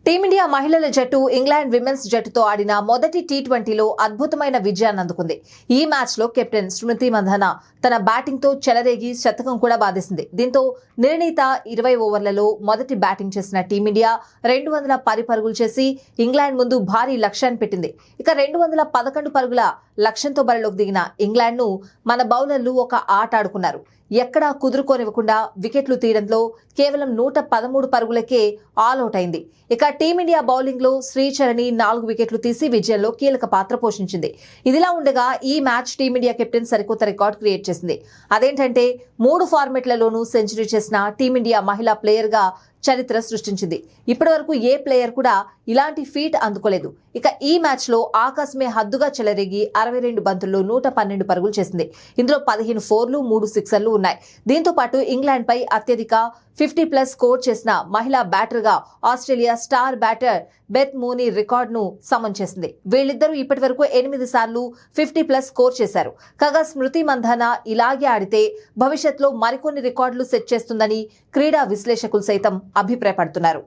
Team India మహిళల జట్టు England women's జట్టుతో ఆడిన మొదటి టీ20లో అద్భుతమైన విజయాన్ని అందుకుంది. ఈ మ్యాచ్లో కెప్టెన్ స్మృతి మంధాన తన బ్యాటింగ్తో చెలరేగి శతకం కూడా బాధేసింది. దీంతో నిర్ణీత 20 ఓవర్లలో మొదటి బ్యాటింగ్ చేసిన టీమిండియా 210 పరుగులు చేసి ఇంగ్లాండ్ ముందు భారీ లక్ష్యాన్ని పెట్టింది. ఇక 211 పరుగుల లక్ష్యంతో బరిలోకి దిగిన ఇంగ్లాండ్ను మన బౌలర్లు ఒక ఆట ఆడుకున్నారు. ఎక్కడా కుదురుకోనివ్వకుండా వికెట్లు తీయడంలో కేవలం 113 పరుగులకే ఆల్అౌట్ అయింది. ఇక టీమిండియా బౌలింగ్ లో శ్రీచరణి 4 వికెట్లు తీసి విజయంలో కీలక పాత్ర పోషించింది. ఇదిలా ఉండగా ఈ మ్యాచ్ టీమిండియా కెప్టెన్ సరికొత్త రికార్డ్ క్రియేట్ చేసింది. అదేంటంటే 3 ఫార్మెట్లలోనూ సెంచరీ చేసిన టీమిండియా మహిళా ప్లేయర్ గా చరిత్ర సృష్టించింది. ఇప్పటివరకు ఏ ప్లేయర్ కూడా ఇలాంటి ఫీట్ అందుకోలేదు. ఇక ఈ మ్యాచ్ లో ఆకాశమే హద్దుగా చెలరేగి 62 బంతుల్లో 112 పరుగులు చేసింది. ఇందులో 15 ఫోర్లు 3 సిక్సర్లు ఉన్నాయి. దీంతో పాటు ఇంగ్లాండ్ పై అత్యధిక 50+ స్కోర్ చేసిన మహిళా బ్యాటర్ గా Australia star batter Beth Mooney రికార్డును సమన్ చేసింది. వీళ్ళిద్దరూ ఇప్పటి వరకు 8 సార్లు 50+ స్కోర్ చేశారు. కాగా స్మృతి మంధాన ఇలాగే ఆడితే భవిష్యత్తులో మరికొన్ని రికార్డులు సెట్ చేస్తుందని క్రీడా విశ్లేషకులు సైతం అభిప్రాయపడుతున్నారు.